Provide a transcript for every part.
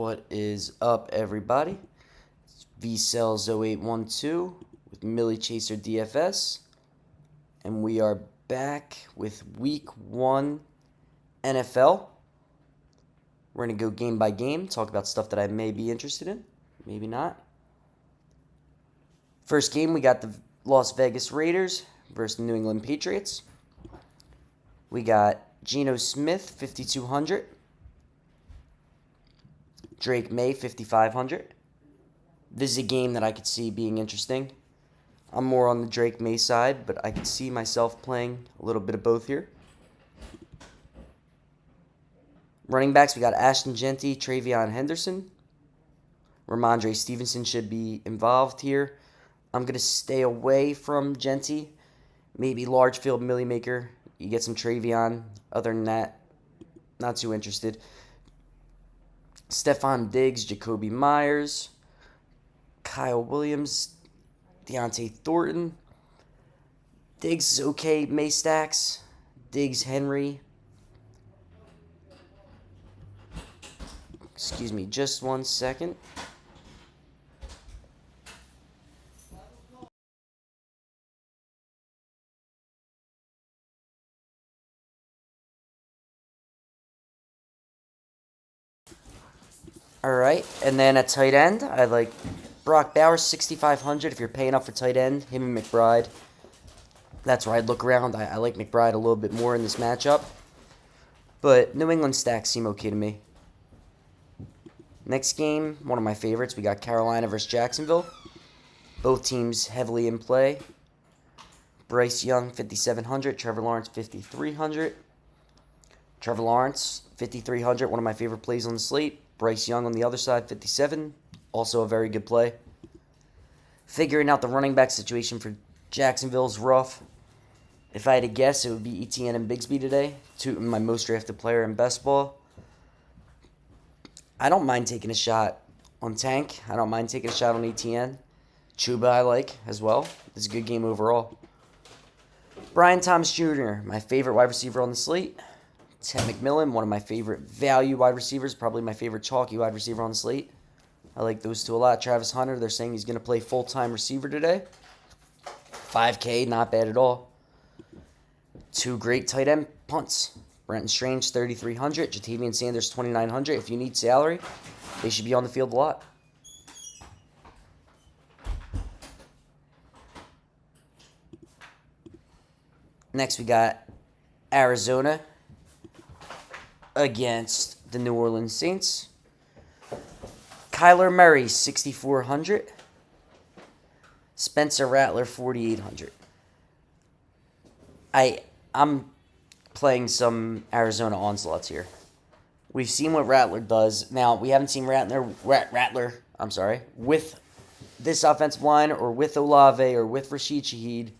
What is up, everybody? It's VCells0812 with Millie Chaser DFS, and we are back with Week 1 NFL. We're going to go game by game, talk about stuff that I may be interested in, maybe not. First game, we got the Las Vegas Raiders versus the New England Patriots. We got Geno Smith, 5,200. Drake May, 5,500. This is a game that I could see being interesting. I'm more on the Drake May side, but I could see myself playing a little bit of both here. Running backs, we got Ashton Genty, Travion Henderson. Ramondre Stevenson should be involved here. I'm going to stay away from Genty. Maybe large field Millie Maker. You get some Travion. Other than that, not too interested. Stephon Diggs, Jacoby Myers, Kyle Williams, Deontay Thornton. Diggs is okay. May stacks. Diggs, Henry. Excuse me, just 1 second. All right, and then at tight end, I like Brock Bowers, 6,500. If you're paying up for tight end, him and McBride. That's where I'd look around. I like McBride a little bit more in this matchup. But New England stacks seem okay to me. Next game, one of my favorites. We got Carolina versus Jacksonville. Both teams heavily in play. Bryce Young, 5,700. Trevor Lawrence, 5,300. Trevor Lawrence, 5,300. One of my favorite plays on the slate. Bryce Young on the other side, 57. Also a very good play. Figuring out the running back situation for Jacksonville is rough. If I had to guess, it would be Etienne and Bigsby today. My most drafted player in best ball. I don't mind taking a shot on Tank. I don't mind taking a shot on Etienne. Chuba I like as well. It's a good game overall. Brian Thomas Jr., my favorite wide receiver on the slate. Ted McMillan, one of my favorite value wide receivers, probably my favorite chalky wide receiver on the slate. I like those two a lot. Travis Hunter, they're saying he's going to play full-time receiver today. 5K, not bad at all. Two great tight end punts. Brenton Strange, 3,300. Jatavian Sanders, 2,900. If you need salary, they should be on the field a lot. Next, we got Arizona against the New Orleans Saints. Kyler Murray, 6,400. Spencer Rattler, 4,800. I'm playing some Arizona onslaughts here. We've seen what Rattler does. Now, we haven't seen Rattler with this offensive line or with Olave or with Rashid Shaheed.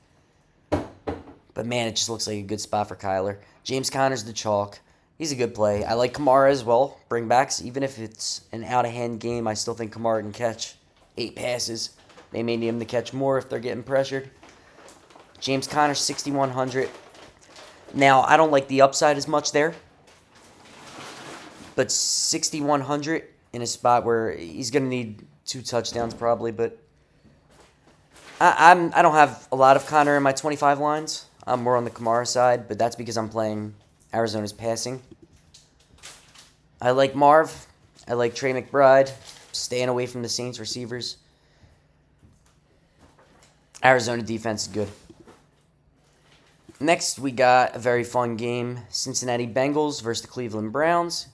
But, man, it just looks like a good spot for Kyler. James Conner's the chalk. He's a good play. I like Kamara as well. Bring backs. Even if it's an out-of-hand game, I still think Kamara can catch 8 passes. They may need him to catch more if they're getting pressured. James Conner, 6,100. Now, I don't like the upside as much there. But 6,100 in a spot where he's going to need 2 touchdowns probably. But I don't have a lot of Conner in my 25 lines. I'm more on the Kamara side, but that's because I'm playing Arizona's passing. I like Marv. I like Trey McBride. Staying away from the Saints receivers. Arizona defense is good. Next, we got a very fun game. Cincinnati Bengals versus the Cleveland Browns.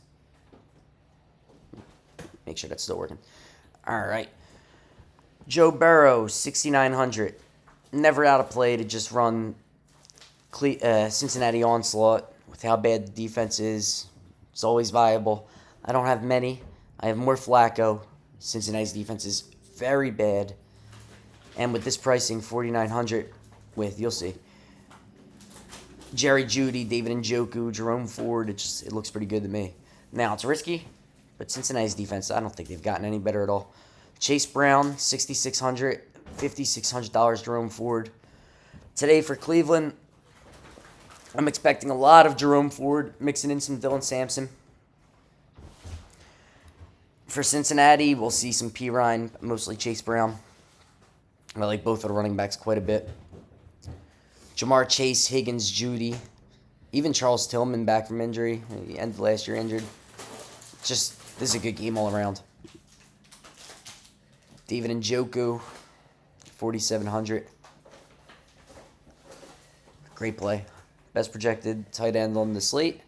Make sure that's still working. All right. Joe Burrow, 6,900. Never out of play to just run Cincinnati onslaught with how bad the defense is. It's always viable. I don't have many. I have more Flacco. Cincinnati's defense is very bad. And with this pricing, 4,900 you'll see, Jerry Jeudy, David Njoku, Jerome Ford, it looks pretty good to me. Now, it's risky, but Cincinnati's defense, I don't think they've gotten any better at all. Chase Brown, 6,600, $5,600, Jerome Ford. Today for Cleveland, I'm expecting a lot of Jerome Ford, mixing in some Dylan Sampson. For Cincinnati, we'll see some P. Ryan, mostly Chase Brown. I like both of the running backs quite a bit. Jamar Chase, Higgins, Judy. Even Charles Tillman back from injury. He ended last year injured. Just, this is a good game all around. David Njoku, 4,700. Great play. Best projected tight end on the slate.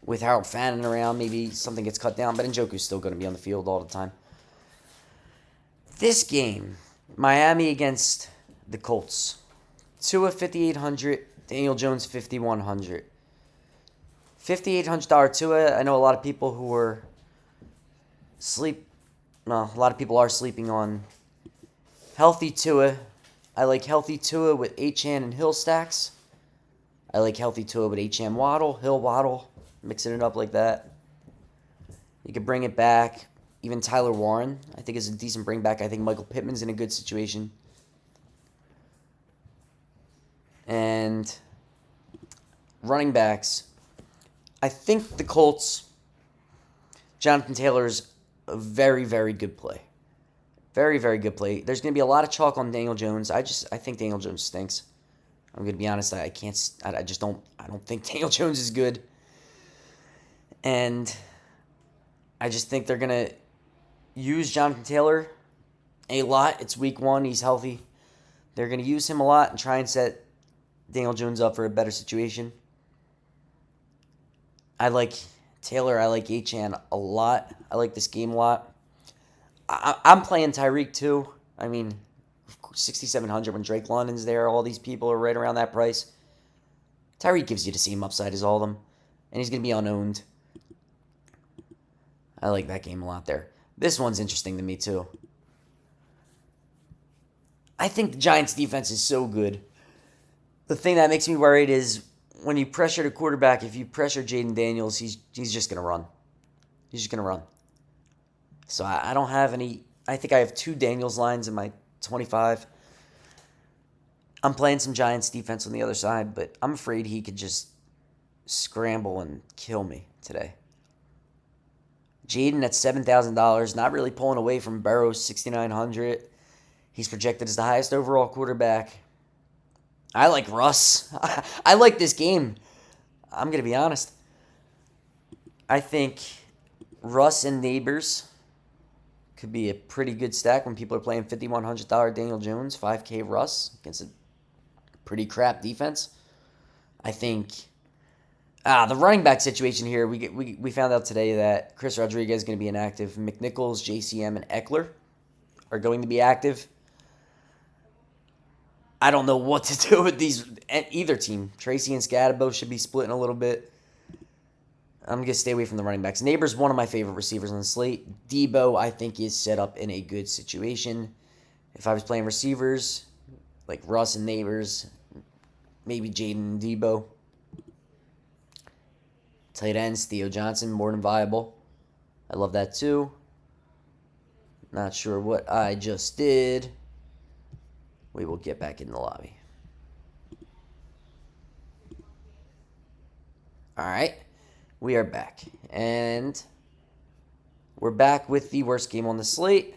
With Harold Fannin around, maybe something gets cut down, but Njoku's still going to be on the field all the time. This game, Miami against the Colts. Tua, 5,800. Daniel Jones, 5,100. $5,800 Tua. I know a lot of people who are a lot of people are sleeping on healthy Tua. I like healthy Tua with Achane and Hill stacks. I like healthy Tua with Achane Waddle, Hill Waddle, mixing it up like that. You could bring it back. Even Tyler Warren, I think, is a decent bring back. I think Michael Pittman's in a good situation. And running backs, I think the Colts, Jonathan Taylor's a very, very good play. Very, very good play. There's going to be a lot of chalk on Daniel Jones. I think Daniel Jones stinks. I'm going to be honest. I don't think Daniel Jones is good. And I just think they're going to use Jonathan Taylor a lot. It's week 1. He's healthy. They're going to use him a lot and try and set Daniel Jones up for a better situation. I like Taylor. I like Achane a lot. I like this game a lot. I'm playing Tyreek too. I mean, 6,700 when Drake London's there. All these people are right around that price. Tyreek gives you the same upside as all of them. And he's going to be unowned. I like that game a lot there. This one's interesting to me too. I think the Giants' defense is so good. The thing that makes me worried is when you pressure the quarterback, if you pressure Jaden Daniels, he's just going to run. He's just going to run. So I don't have any. I think I have 2 Daniels lines in my 25. I'm playing some Giants defense on the other side, but I'm afraid he could just scramble and kill me today. Jaden at $7,000, not really pulling away from Burrow's 6,900. He's projected as the highest overall quarterback. I like Russ. I like this game. I'm going to be honest. I think Russ and Neighbors could be a pretty good stack when people are playing $5,100 Daniel Jones, 5K Russ against a pretty crap defense. I think the running back situation here, we found out today that Chris Rodriguez is going to be inactive. McNichols, JCM, and Eckler are going to be active. I don't know what to do with either team. Tracy and Scatabo should be splitting a little bit. I'm going to stay away from the running backs. Neighbors, one of my favorite receivers on the slate. Debo, I think, is set up in a good situation. If I was playing receivers, like Russ and Neighbors, maybe Jaden and Debo. Tight ends, Theo Johnson, more than viable. I love that too. Not sure what I just did. We will get back in the lobby. All right. We are back. And we're back with the worst game on the slate.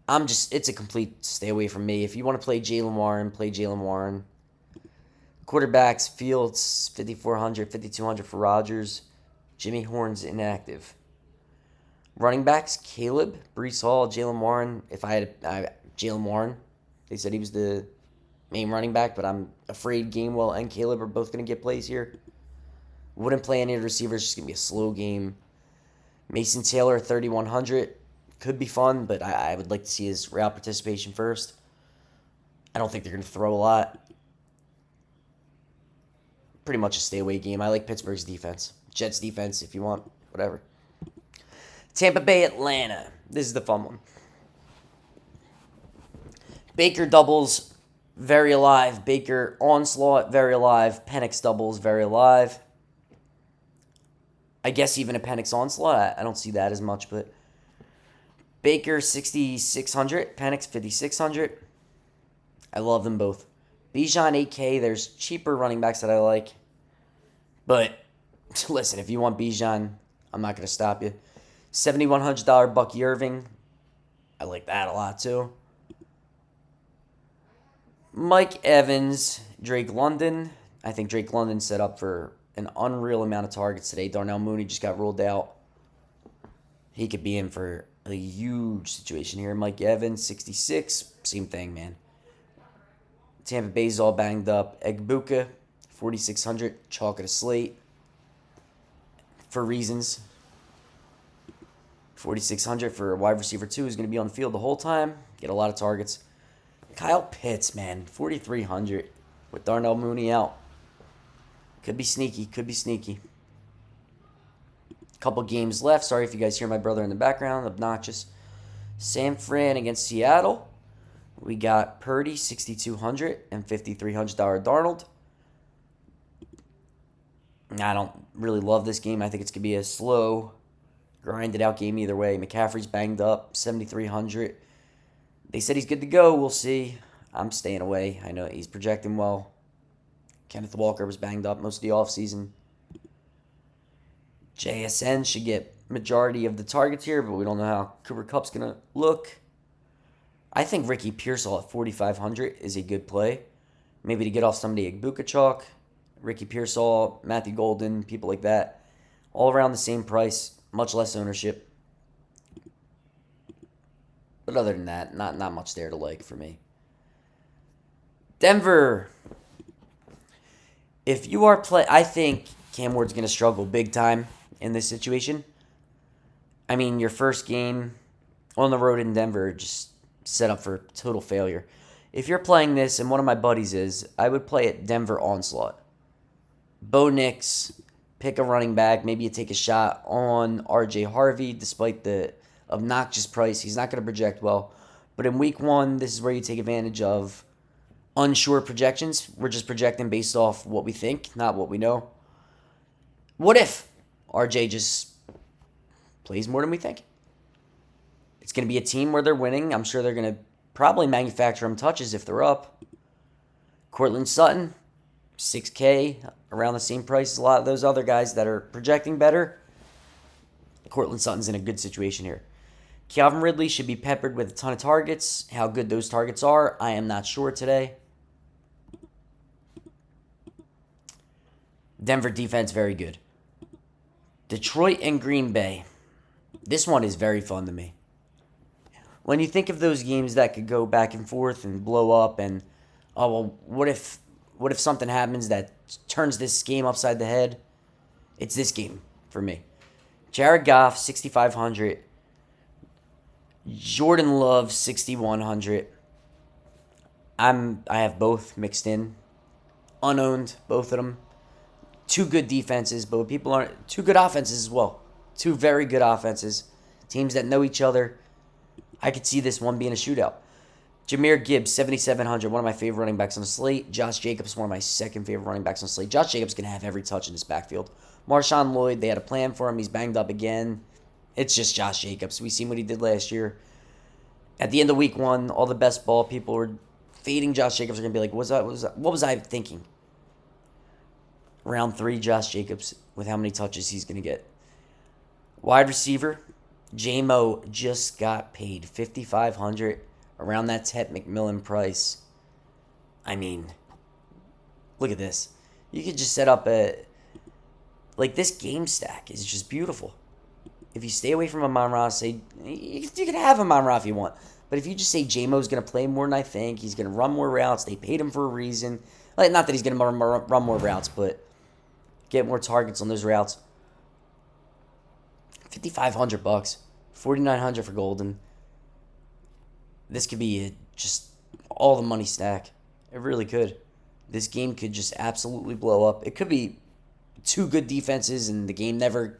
It's a complete stay away from me. If you want to play Jalen Warren, play Jalen Warren. Quarterbacks, Fields, 5,400, 5,200 for Rodgers. Jimmy Horn's inactive. Running backs, Caleb, Breece Hall, Jalen Warren. If I had Jalen Warren, they said he was the main running back, but I'm afraid Gainwell and Caleb are both going to get plays here. Wouldn't play any of the receivers. Just going to be a slow game. Mason Taylor, 3,100. Could be fun, but I would like to see his route participation first. I don't think they're going to throw a lot. Pretty much a stay away game. I like Pittsburgh's defense. Jets defense, if you want. Whatever. Tampa Bay, Atlanta. This is the fun one. Baker doubles, very alive. Baker onslaught, very alive. Penix doubles, very alive. I guess even a Penix onslaught, I don't see that as much, but Baker 6,600, Penix 5,600. I love them both. Bijan 8K, there's cheaper running backs that I like. But listen, if you want Bijan, I'm not going to stop you. $7,100 Bucky Irving. I like that a lot too. Mike Evans, Drake London. I think Drake London set up for an unreal amount of targets today. Darnell Mooney just got ruled out. He could be in for a huge situation here. Mike Evans, 66. Same thing, man. Tampa Bay's all banged up. Egbuka, 4,600. Chalk at a slate. For reasons. 4,600 for a wide receiver 2 who's going to be on the field the whole time. Get a lot of targets. Kyle Pitts, man. 4,300 with Darnell Mooney out. Could be sneaky. Could be sneaky. Couple games left. Sorry if you guys hear my brother in the background. Obnoxious. San Fran against Seattle. We got Purdy, 6,200 and $5,300 Darnold. I don't really love this game. I think it's going to be a slow, grinded out game either way. McCaffrey's banged up, 7,300. They said he's good to go. We'll see. I'm staying away. I know he's projecting well. Kenneth Walker was banged up most of the offseason. JSN should get majority of the targets here, but we don't know how Cooper Kupp's going to look. I think Ricky Pearsall at 4,500 is a good play. Maybe to get off somebody like Buka Chalk, Ricky Pearsall, Matthew Golden, people like that. All around the same price, much less ownership. But other than that, not much there to like for me. Denver. If you are I think Cam Ward's going to struggle big time in this situation. I mean, your first game on the road in Denver just set up for total failure. If you're playing this, and one of my buddies is, I would play it Denver Onslaught. Bo Nix, pick a running back. Maybe you take a shot on RJ Harvey, despite the obnoxious price. He's not going to project well. But in week 1, this is where you take advantage of unsure projections. We're just projecting based off what we think, not what we know. What if RJ just plays more than we think? It's going to be a team where they're winning. I'm sure they're going to probably manufacture them touches if they're up. Cortland Sutton, $6K, around the same price as a lot of those other guys that are projecting better. Cortland Sutton's in a good situation here. Calvin Ridley should be peppered with a ton of targets. How good those targets are, I am not sure today. Denver defense, very good. Detroit and Green Bay. This one is very fun to me. When you think of those games that could go back and forth and blow up and, oh, well, what if something happens that turns this game upside the head? It's this game for me. Jared Goff, 6,500. Jordan Love, 6,100. I have both mixed in. Unowned, both of them. Two good defenses, but people aren't. Two good offenses as well. Two very good offenses. Teams that know each other. I could see this one being a shootout. Jahmyr Gibbs, 7,700, one of my favorite running backs on the slate. Josh Jacobs, one of my second favorite running backs on the slate. Josh Jacobs going to have every touch in this backfield. Marshawn Lloyd, they had a plan for him. He's banged up again. It's just Josh Jacobs. We've seen what he did last year. At the end of week 1, all the best ball people were fading Josh Jacobs are going to be like, what was I thinking? Round 3, Josh Jacobs, with how many touches he's going to get. Wide receiver, J-Mo just got paid $5,500, around that Ted McMillan price. I mean, look at this. You could just set up this game stack is just beautiful. If you stay away from Amon-Ra, say, you can have Amon-Ra if you want. But if you just say J-Mo's going to play more than I think, he's going to run more routes, they paid him for a reason. Like, not that he's going to run more routes, but get more targets on those routes. $5,500, $4,900 for Golden. This could be just all the money stack. It really could. This game could just absolutely blow up. It could be two good defenses and the game never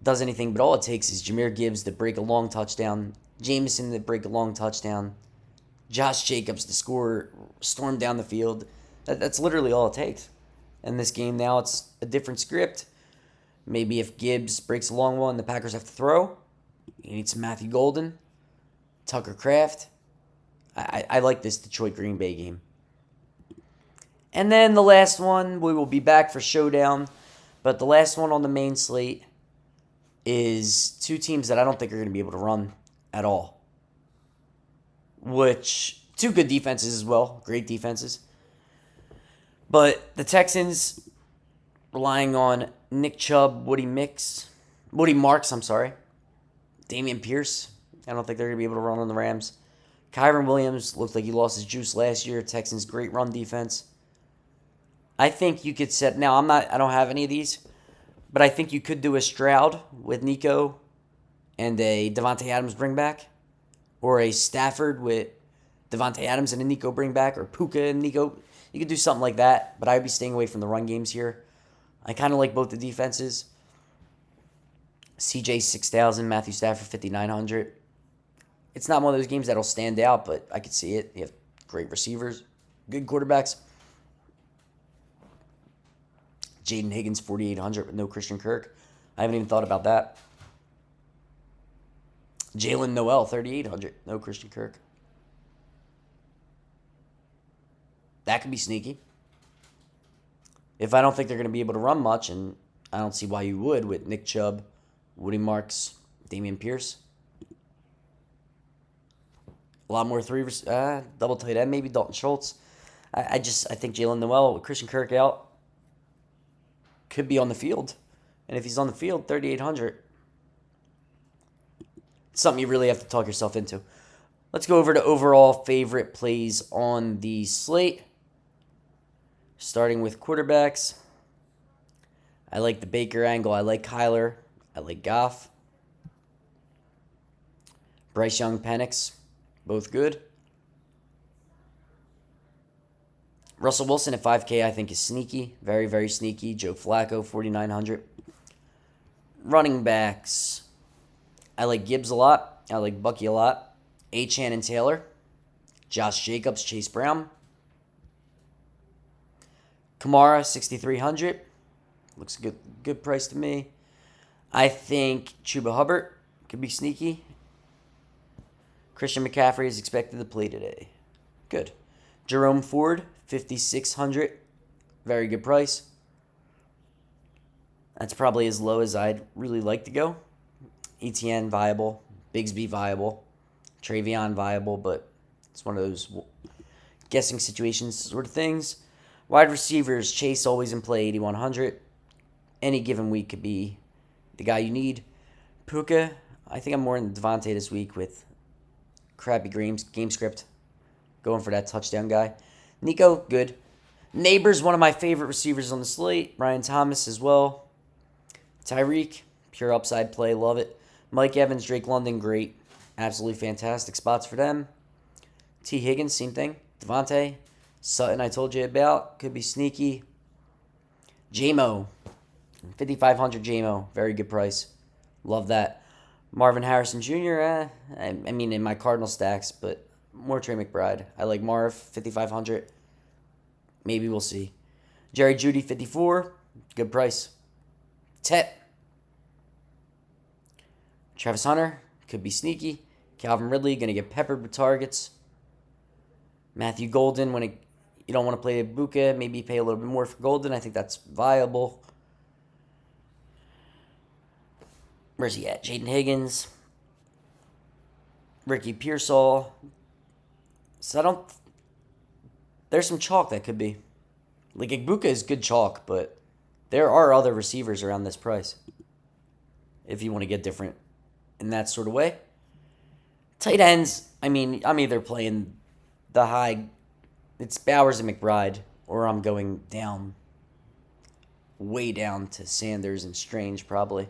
does anything, but all it takes is Jahmyr Gibbs to break a long touchdown, Jameson to break a long touchdown, Josh Jacobs to storm down the field. That's literally all it takes. And this game now, it's a different script. Maybe if Gibbs breaks a long one, the Packers have to throw. You need some Matthew Golden, Tucker Kraft. I like this Detroit-Green Bay game. And then the last one, we will be back for Showdown. But the last one on the main slate, is two teams that I don't think are going to be able to run at all. Which, two good defenses as well, great defenses. But the Texans relying on Nick Chubb, Woody Marks, Dameon Pierce. I don't think they're going to be able to run on the Rams. Kyron Williams looked like he lost his juice last year. Texans great run defense. I think you could set now. I don't have any of these, but I think you could do a Stroud with Nico and a Devontae Adams bring back, or a Stafford with Devontae Adams and a Nico bring back, or Puka and Nico. You could do something like that, but I'd be staying away from the run games here. I kind of like both the defenses. CJ 6,000, Matthew Stafford 5,900. It's not one of those games that'll stand out, but I could see it. You have great receivers, good quarterbacks. Jaden Higgins 4,800 with no Christian Kirk. I haven't even thought about that. Jalen Noel 3,800, no Christian Kirk. That could be sneaky. If I don't think they're going to be able to run much, and I don't see why you would with Nick Chubb, Woody Marks, Dameon Pierce. A lot more double tight end, maybe Dalton Schultz. I think Jalen Noel with Christian Kirk out could be on the field. And if he's on the field, 3,800. It's something you really have to talk yourself into. Let's go over to overall favorite plays on the slate. Starting with quarterbacks. I like the Baker angle. I like Kyler. I like Goff. Bryce Young, Penix. Both good. Russell Wilson at 5K I think is sneaky. Very, very sneaky. Joe Flacco, 4,900. Running backs. I like Gibbs a lot. I like Bucky a lot. Achane and Taylor. Josh Jacobs, Chase Brown. Kamara, 6,300. Looks good price to me. I think Chuba Hubbard could be sneaky. Christian McCaffrey is expected to play today. Good. Jerome Ford, 5,600. Very good price. That's probably as low as I'd really like to go. ETN viable. Bigsby viable. Travion viable, but it's one of those guessing situations sort of things. Wide receivers, Chase always in play, 8,100. Any given week could be the guy you need. Puka, I think I'm more in Devontae this week with crappy game script. Going for that touchdown guy. Nico, good. Neighbors, one of my favorite receivers on the slate. Brian Thomas as well. Tyreek, pure upside play, love it. Mike Evans, Drake London, great. Absolutely fantastic spots for them. T. Higgins, same thing. Devontae. Sutton, I told you about. Could be sneaky. J-Mo. 5,500 J-Mo. Very good price. Love that. Marvin Harrison Jr., I mean, in my Cardinal stacks, but more Trey McBride. I like Marv, 5,500. Maybe we'll see. Jerry Jeudy, 54. Good price. Tet. Travis Hunter. Could be sneaky. Calvin Ridley, going to get peppered with targets. Matthew Golden, when you don't want to play Ibuka, maybe pay a little bit more for Golden. I think that's viable. Where's he at? Jaden Higgins. Ricky Pearsall. So there's some chalk that could be. Like, Ibuka is good chalk, but there are other receivers around this price. If you want to get different in that sort of way. Tight ends, I mean, I'm either playing the high, it's Bowers and McBride, or I'm going down, way down to Sanders and Strange, probably.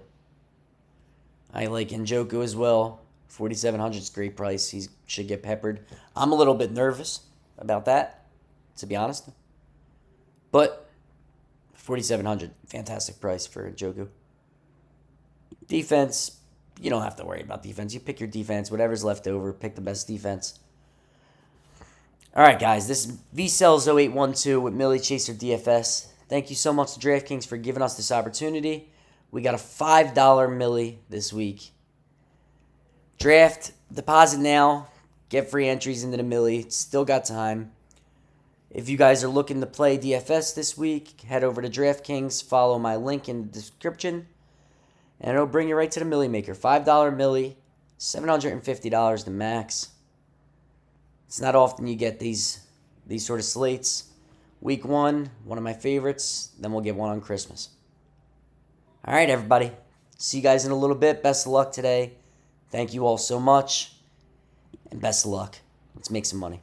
I like Njoku as well. 4,700 is a great price. He should get peppered. I'm a little bit nervous about that, to be honest. But 4,700, fantastic price for Njoku. Defense, you don't have to worry about defense. You pick your defense, whatever's left over, pick the best defense. All right, guys, this is VCells0812 with Millie Chaser DFS. Thank you so much to Draftkings for giving us this opportunity. We got a $5 Millie this week. Draft, deposit now, get free entries into the Millie. Still got time. If you guys are looking to play DFS this week, head over to Draftkings. Follow my link in the description. And it'll bring you right to the Millie Maker. $5 Millie, $750 the max. It's not often you get these sort of slates. Week 1, one of my favorites. Then we'll get one on Christmas. All right, everybody. See you guys in a little bit. Best of luck today. Thank you all so much. And best of luck. Let's make some money.